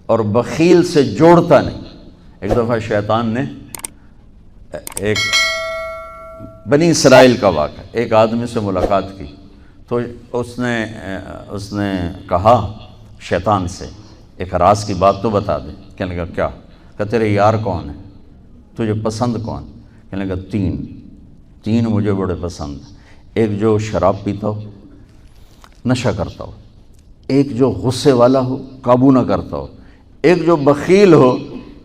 اور بخیل سے جوڑتا نہیں۔ ایک دفعہ شیطان نے ایک بنی اسرائیل کا واقعہ، ایک آدمی سے ملاقات کی تو اس نے کہا شیطان سے ایک راز کی بات تو بتا دے۔ کہنے لگا کیا؟ کہ تیرے یار کون ہیں، تجھے پسند کون؟ کہنے لگا تین مجھے بڑے پسند ہیں، ایک جو شراب پیتا ہو، نشہ کرتا ہو، ایک جو غصے والا ہو، قابو نہ کرتا ہو، ایک جو بخیل ہو،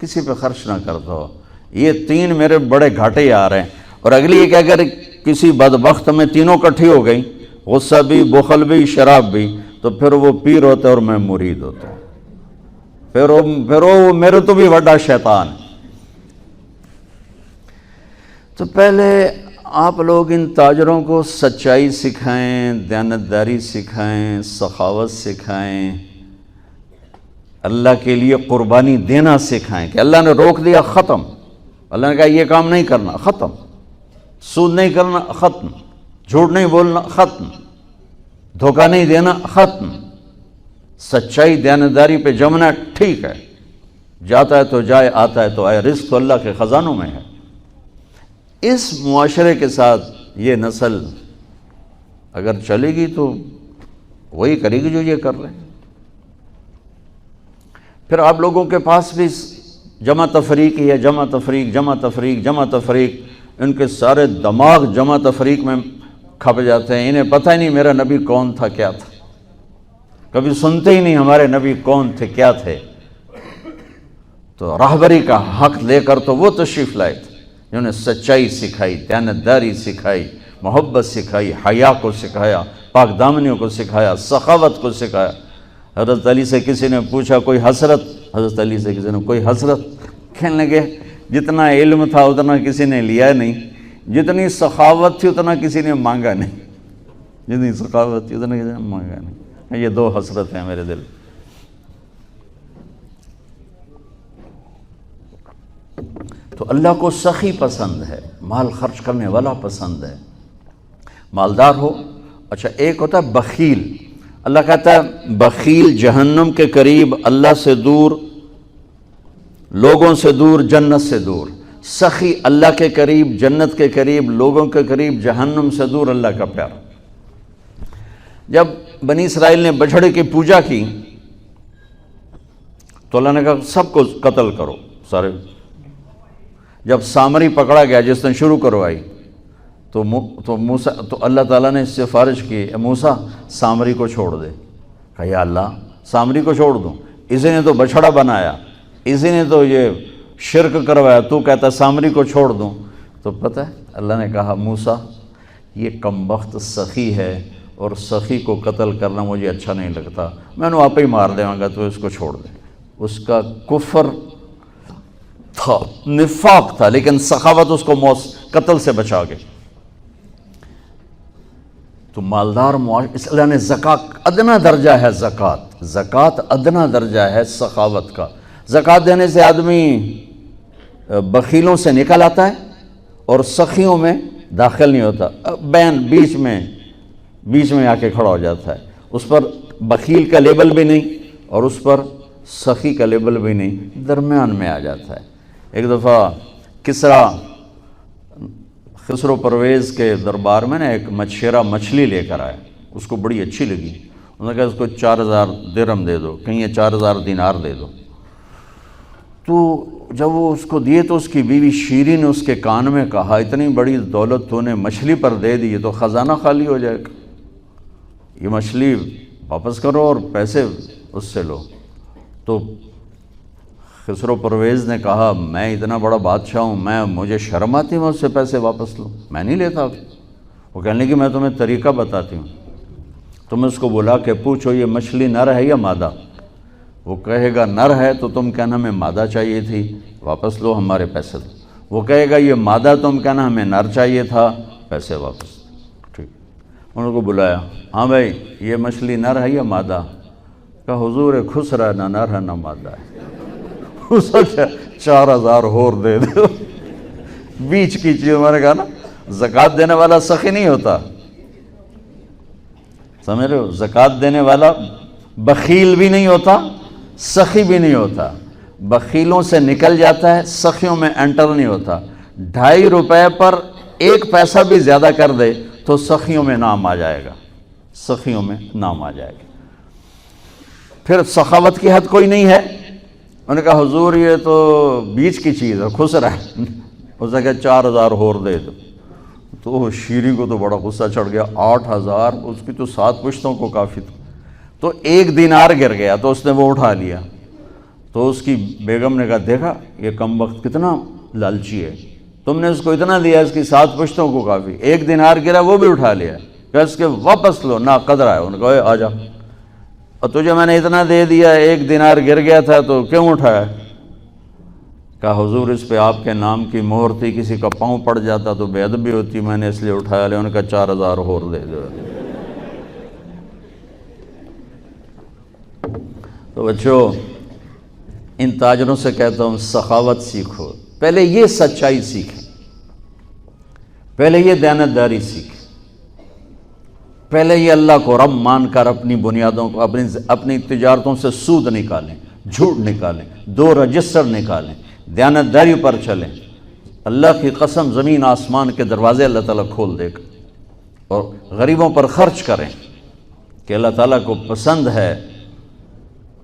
کسی پہ خرچ نہ کرتا ہو۔ یہ 3 میرے بڑے گھاٹے آ رہے ہیں۔ اور اگلی یہ کہ اگر کسی بدبخت میں تینوں کٹھی ہو گئی، غصہ بھی، بخل بھی، شراب بھی، تو پھر وہ پیر ہوتا ہے اور میں مرید ہوتا ہوں، پھر وہ میرے تو بھی بڑا شیطان ہے۔ تو پہلے آپ لوگ ان تاجروں کو سچائی سکھائیں، دیانتداری سکھائیں، سخاوت سکھائیں، اللہ کے لیے قربانی دینا سکھائیں کہ اللہ نے روک دیا، ختم۔ اللہ نے کہا یہ کام نہیں کرنا، ختم۔ سود نہیں کرنا، ختم۔ جھوٹ نہیں بولنا، ختم۔ دھوکہ نہیں دینا، ختم۔ سچائی دیانتداری پہ جمنا ٹھیک ہے، جاتا ہے تو جائے، آتا ہے تو آئے، رزق تو اللہ کے خزانوں میں ہے۔ اس معاشرے کے ساتھ یہ نسل اگر چلے گی تو وہی کرے گی جو یہ کر رہے ہیں۔ پھر آپ لوگوں کے پاس بھی جمع تفریق ہی ہے، جمع تفریق، جمع تفریق، جمع تفریق۔ ان کے سارے دماغ جمع تفریق میں کھپ جاتے ہیں، انہیں پتہ ہی نہیں میرا نبی کون تھا، کیا تھا، کبھی سنتے ہی نہیں ہمارے نبی کون تھے، کیا تھے۔ تو راہبری کا حق لے کر تو وہ تشریف لائے تھے جنہوں نے سچائی سکھائی، دیانتداری سکھائی، محبت سکھائی، حیا کو سکھایا، پاک دامنیوں کو سکھایا، سخاوت کو سکھایا۔ حضرت علی سے کسی نے پوچھا کوئی حسرت، حضرت علی سے کسی نے کوئی حسرت، کہنے لگے جتنا علم تھا اتنا کسی نے لیا نہیں، جتنی سخاوت تھی اتنا کسی نے مانگا نہیں، جتنی سخاوت تھی اتنا کسی نے مانگا نہیں۔ یہ 2 حسرت ہیں میرے دل۔ تو اللہ کو سخی پسند ہے، مال خرچ کرنے والا پسند ہے، مالدار ہو۔ اچھا ایک ہوتا ہے بخیل، اللہ کہتا ہے بخیل جہنم کے قریب، اللہ سے دور، لوگوں سے دور، جنت سے دور۔ سخی اللہ کے قریب، جنت کے قریب، لوگوں کے قریب، جہنم سے دور، اللہ کا پیار۔ جب بنی اسرائیل نے بچھڑے کی پوجا کی تو اللہ نے کہا سب کو قتل کرو، سارے۔ جب سامری پکڑا گیا جس نے شروع کروائی تو اللہ تعالیٰ نے اس سے سفارش کی، اے موسیٰ سامری کو چھوڑ دے۔ کہا یا اللہ سامری کو چھوڑ دوں؟ اسی نے تو بچھڑا بنایا، اسی نے تو یہ شرک کروایا، تو کہتا سامری کو چھوڑ دوں؟ تو پتہ ہے اللہ نے کہا موسیٰ یہ کمبخت سخی ہے اور سخی کو قتل کرنا مجھے اچھا نہیں لگتا، میں نے آپ ہی مار دوں گا، تو اس کو چھوڑ دے۔ اس کا کفر تھا، نفاق تھا، لیکن سخاوت اس کو قتل سے بچا گئی۔ تو مالدار اس اللہ نے زکوٰۃ ادنا درجہ ہے، زکوٰۃ ادنا درجہ ہے سخاوت کا۔ زکوٰۃ دینے سے آدمی بخیلوں سے نکل آتا ہے اور سخیوں میں داخل نہیں ہوتا، بیچ میں آ کے کھڑا ہو جاتا ہے۔ اس پر بخیل کا لیبل بھی نہیں اور اس پر سخی کا لیبل بھی نہیں، درمیان میں آ جاتا ہے۔ ایک دفعہ خسرو پرویز کے دربار میں ایک مچھیرا مچھلی لے کر آیا، اس کو بڑی اچھی لگی، انہوں نے کہا اس کو 4000 درہم دے دو، کہیں یہ 4000 دینار دے دو۔ تو جب وہ اس کو دیے تو اس کی بیوی شیری نے اس کے کان میں کہا اتنی بڑی دولت تو نے مچھلی پر دے دی، تو خزانہ خالی ہو جائے گا، یہ مچھلی واپس کرو اور پیسے اس سے لو۔ تو خسرو پرویز نے کہا میں اتنا بڑا بادشاہ ہوں، مجھے شرم آتی میں اس سے پیسے واپس لوں، میں نہیں لیتا۔ وہ کہنے لگی میں تمہیں طریقہ بتاتی ہوں، تم اس کو بلا کے پوچھو یہ مچھلی نر ہے یا مادہ، وہ کہے گا نر ہے تو تم کہنا ہمیں مادہ چاہیے تھی، واپس لو ہمارے پیسے دو۔ وہ کہے گا یہ مادہ، تم کہنا ہمیں نر چاہیے تھا، پیسے واپس۔ ٹھیک، انہوں کو بلایا، ہاں بھائی یہ مچھلی نر ہے یا مادہ؟ کہا حضور خسرا نہ نر ہے نہ مادہ ہے۔ 4000 اور دے دو، بیچ کی چیز۔ ہمارے کہا نا زکوٰۃ دینے والا سخی نہیں ہوتا، سمجھ رہے ہو؟ زکوٰۃ دینے والا بخیل بھی نہیں ہوتا، سخی بھی نہیں ہوتا، بخیلوں سے نکل جاتا ہے، سخیوں میں انٹر نہیں ہوتا۔ 2.5 روپے پر 1 پیسہ بھی زیادہ کر دے تو سخیوں میں نام آ جائے گا، سخیوں میں نام آ جائے گا۔ پھر سخاوت کی حد کوئی نہیں ہے۔ انہوں نے کہا حضور یہ تو بیچ کی چیز ہے، خسرا ہے۔ اس نے کہا 4,000 اور دے دو۔ تو شیریں کو تو بڑا غصہ چڑھ گیا، 8,000، اس کی تو 7 پشتوں کو کافی تھا۔ تو 1 دینار گر گیا تو اس نے وہ اٹھا لیا۔ تو اس کی بیگم نے کہا دیکھا یہ کم وقت کتنا لالچی ہے، تم نے اس کو اتنا دیا، اس کی 7 پشتوں کو کافی، 1 دینار گرا وہ بھی اٹھا لیا، کہ اس کے واپس لو، نا قدر ہے۔ انہوں نے کہا آ جا، اور تجھے میں نے اتنا دے دیا، 1 دینار گر گیا تھا تو کیوں اٹھایا؟ کہا حضور اس پہ آپ کے نام کی مہر تھی، کسی کا پاؤں پڑ جاتا تو بے ادبی ہوتی، میں نے اس لیے اٹھایا لیا۔ انہوں نے کہا 4,000 اور دے دو۔ تو بچوں ان تاجروں سے کہتا ہوں سخاوت سیکھو، پہلے یہ سچائی سیکھیں، پہلے یہ دیانتداری سیکھیں، پہلے یہ اللہ کو رب مان کر اپنی بنیادوں کو، اپنی تجارتوں سے سود نکالیں، جھوٹ نکالیں، 2 رجسٹر نکالیں، دیانتداری پر چلیں۔ اللہ کی قسم زمین آسمان کے دروازے اللہ تعالیٰ کھول دے گا، اور غریبوں پر خرچ کریں کہ اللہ تعالیٰ کو پسند ہے۔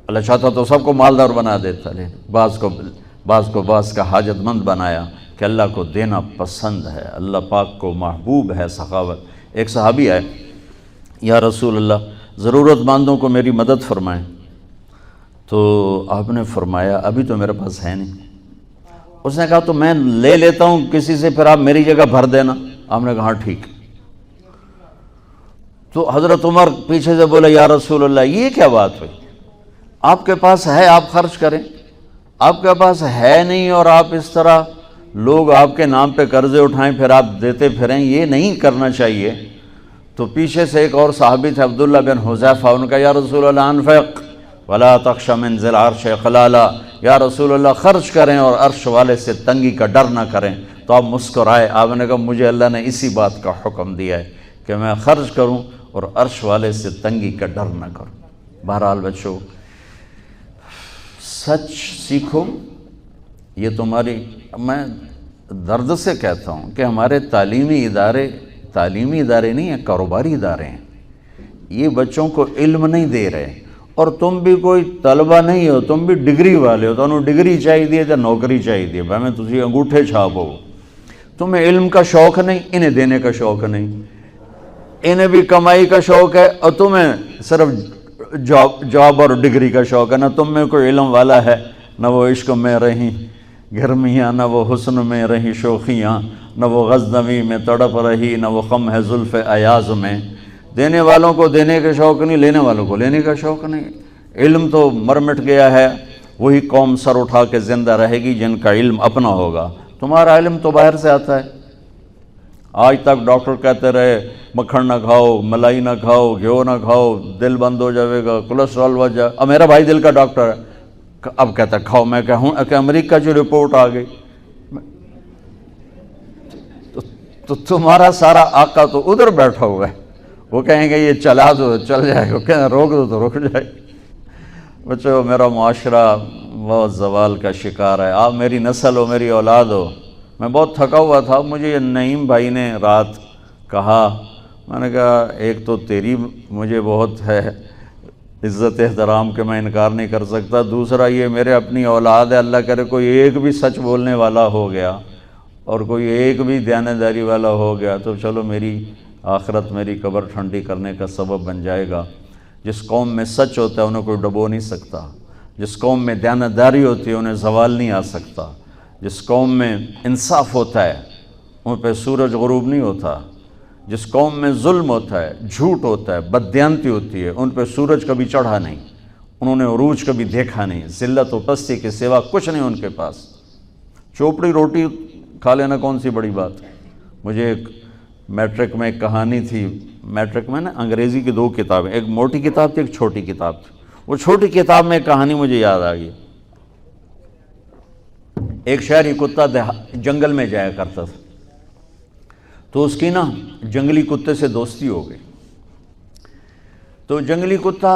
اللہ چاہتا تو سب کو مالدار بنا دیتا، لیکن بعض کو بعض کا حاجت مند بنایا کہ اللہ کو دینا پسند ہے، اللہ پاک کو محبوب ہے سخاوت۔ ایک صحابی آئے، یا رسول اللہ ضرورت مندوں کو میری مدد فرمائیں۔ تو آپ نے فرمایا ابھی تو میرے پاس ہے نہیں۔ اس نے کہا تو میں لے لیتا ہوں کسی سے، پھر آپ میری جگہ بھر دینا۔ آپ نے کہا ہاں ٹھیک۔ تو حضرت عمر پیچھے سے بولے یا رسول اللہ یہ کیا بات ہوئی، آپ کے پاس ہے آپ خرچ کریں، آپ کے پاس ہے نہیں اور آپ اس طرح لوگ آپ کے نام پہ قرضے اٹھائیں پھر آپ دیتے پھریں، یہ نہیں کرنا چاہیے۔ تو پیچھے سے ایک اور صحابی تھے عبداللہ بن حذیفہ، ان کا یا رسول اللہ انفق ولا تخش من ذی العرش خلالا، یا رسول اللہ خرچ کریں اور عرش والے سے تنگی کا ڈر نہ کریں۔ تو آپ مسکرائے، آپ نے کہا مجھے اللہ نے اسی بات کا حکم دیا ہے کہ میں خرچ کروں اور عرش والے سے تنگی کا ڈر نہ کروں۔ بہرحال بچوں سچ سیکھو، یہ تمہاری، میں درد سے کہتا ہوں کہ ہمارے تعلیمی ادارے نہیں ہیں، کاروباری ادارے ہیں۔ یہ بچوں کو علم نہیں دے رہے، اور تم بھی کوئی طلبہ نہیں ہو، تم بھی ڈگری والے ہو، تو انہوں ڈگری چاہیے تو نوکری چاہیے، بھائی میں تجھے انگوٹھے چھاپ ہو۔ تمہیں علم کا شوق نہیں، انہیں دینے کا شوق نہیں، انہیں بھی کمائی کا شوق ہے اور تمہیں صرف جاب اور ڈگری کا شوق ہے۔ نہ تم میں کوئی علم والا ہے، نہ وہ عشق میں رہیں گرمیاں، نہ وہ حسن میں رہیں شوخیاں، نہ وہ غزنوی میں تڑپ رہی، نہ وہ خم ہے زلف ایاز میں۔ دینے والوں کو دینے کا شوق نہیں، لینے والوں کو لینے کا شوق نہیں۔ علم تو مر مٹ گیا ہے، وہی قوم سر اٹھا کے زندہ رہے گی جن کا علم اپنا ہوگا۔ تمہارا علم تو باہر سے آتا ہے۔ آج تک ڈاکٹر کہتے رہے مکھن نہ کھاؤ، ملائی نہ کھاؤ، گھیو نہ کھاؤ، دل بند ہو جائے گا، کولیسٹرول بڑھ جائے۔ اب میرا بھائی دل کا ڈاکٹر ہے، اب کہتا ہے کھاؤ۔ میں کہوں کہ امریکہ کی رپورٹ آ گئی، تو تمہارا سارا آقا تو ادھر بیٹھا ہوا ہے، وہ کہیں گے یہ چلا دو چل جائے گا، کہیں روک دو تو رک جائے گا۔ بچوں میرا معاشرہ بہت زوال کا شکار ہے، آپ میری نسل ہو، میری اولاد ہو۔ میں بہت تھکا ہوا تھا، مجھے یہ نعیم بھائی نے رات کہا، میں نے کہا ایک تو تیری مجھے بہت ہے عزت احترام کہ میں انکار نہیں کر سکتا، دوسرا یہ میرے اپنی اولاد ہے، اللہ کرے کوئی ایک بھی سچ بولنے والا ہو گیا اور کوئی ایک بھی دیانتداری والا ہو گیا تو چلو میری آخرت، میری قبر ٹھنڈی کرنے کا سبب بن جائے گا۔ جس قوم میں سچ ہوتا ہے انہیں کوئی ڈبو نہیں سکتا، جس قوم میں دیانتداری ہوتی ہے انہیں زوال نہیں آ سکتا، جس قوم میں انصاف ہوتا ہے ان پہ سورج غروب نہیں ہوتا، جس قوم میں ظلم ہوتا ہے، جھوٹ ہوتا ہے، بددیانتی ہوتی ہے، ان پہ سورج کبھی چڑھا نہیں، انہوں نے عروج کبھی دیکھا نہیں، ذلت و پستی کے سوا کچھ نہیں ان کے پاس۔ چوپڑی روٹی کھا لینا کون سی بڑی بات۔ مجھے ایک میٹرک میں ایک کہانی تھی، میٹرک میں نا انگریزی کی 2 کتابیں، ایک موٹی کتاب تھی ایک چھوٹی کتاب تھی، وہ چھوٹی کتاب میں ایک کہانی مجھے یاد آ گئی۔ ایک شہری کتا جنگل میں جایا کرتا تھا، تو اس کی نا جنگلی کتے سے دوستی ہو گئی، تو جنگلی کتا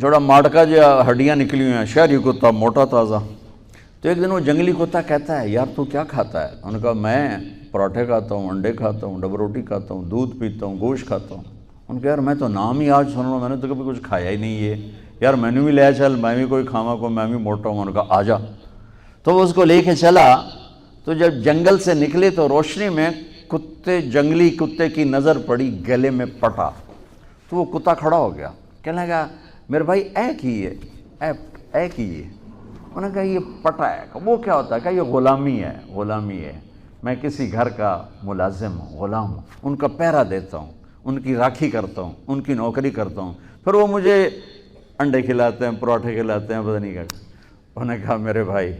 جوڑا ماٹکا جو ہڈیاں نکلی ہوئی ہیں، شہری کتا موٹا تازہ. تو ایک دن وہ جنگلی کتا کہتا ہے یار تو کیا کھاتا ہے؟ انہوں نے کہا میں پراٹھے کھاتا ہوں، انڈے کھاتا ہوں، ڈبل روٹی کھاتا ہوں، دودھ پیتا ہوں، گوشت کھاتا ہوں. ان کا یار میں تو نام ہی آج سن رہا ہوں، میں نے تو کبھی کچھ کھایا ہی نہیں ہے یار، میں نے بھی لے چل، میں بھی کوئی کھاوا کو، میں بھی موٹا ہوں. انہوں نے کہا آ جا. تو وہ اس کو لے کے چلا. تو جب جنگل سے نکلے تو روشنی میں جنگلی کتے کی نظر پڑی، گلے میں پٹا. تو وہ کتا کھڑا ہو گیا، کہنے لگا میرے بھائی اے کی ہے. انہوں نے کہا یہ پٹا ہے. وہ کیا ہوتا ہے؟ کہ یہ غلامی ہے. میں کسی گھر کا ملازم ہوں، غلام ہوں، ان کا پہرا دیتا ہوں، ان کی راکھی کرتا ہوں، ان کی نوکری کرتا ہوں، پھر وہ مجھے انڈے کھلاتے ہیں، پراٹھے کھلاتے ہیں، پتہ نہیں کیا. انہوں نے کہا میرے بھائی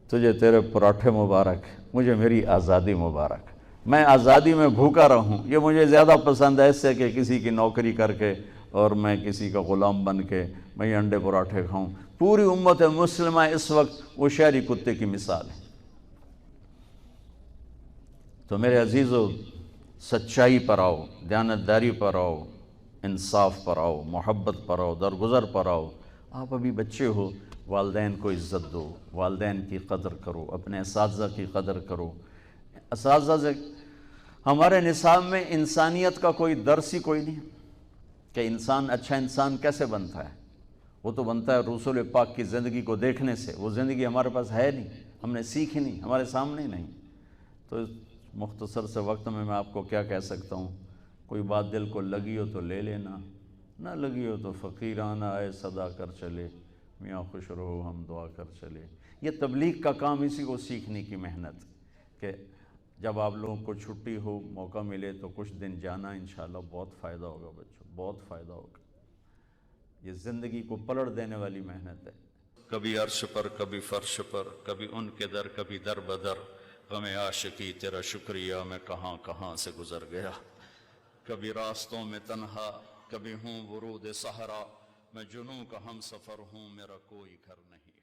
تجھے تیرے پراٹھے مبارک، مجھے میری آزادی مبارک. میں آزادی میں بھوکا رہوں یہ مجھے زیادہ پسند ہے اس سے کہ کسی کی نوکری کر کے اور میں کسی کا غلام بن کے میں یہ انڈے پراٹھے کھاؤں. پوری امت مسلمہ اس وقت وہ شہری کتے کی مثال ہے. تو میرے عزیزو، سچائی پر آؤ، دیانتداری پر آؤ، انصاف پر آؤ، محبت پر آؤ، درگزر پر آؤ. آپ ابھی بچے ہو، والدین کو عزت دو، والدین کی قدر کرو، اپنے اساتذہ کی قدر کرو. اساتذہ سے ہمارے نصاب میں انسانیت کا کوئی درس ہی کوئی نہیں کہ انسان اچھا انسان کیسے بنتا ہے. وہ تو بنتا ہے رسول پاک کی زندگی کو دیکھنے سے. وہ زندگی ہمارے پاس ہے نہیں، ہم نے سیکھی نہیں، ہمارے سامنے نہیں. تو اس مختصر سے وقت میں آپ کو کیا کہہ سکتا ہوں؟ کوئی بات دل کو لگی ہو تو لے لینا، نہ لگی ہو تو فقیرانہ آئے صدا کر چلے، میاں خوش رہو ہم دعا کر چلے. یہ تبلیغ کا کام اسی کو سیکھنے کی محنت کہ جب آپ لوگوں کو چھٹی ہو، موقع ملے تو کچھ دن جانا، انشاءاللہ بہت فائدہ ہوگا بچوں، بہت فائدہ ہوگا. یہ زندگی کو پلٹ دینے والی محنت ہے. کبھی عرش پر، کبھی فرش پر، کبھی ان کے در، کبھی در بدر. غم عاشقی تیرا شکریہ میں کہاں کہاں سے گزر گیا. کبھی راستوں میں تنہا، کبھی ہوں ورود صحرا. میں جنوں کا ہم سفر ہوں، میرا کوئی گھر نہیں.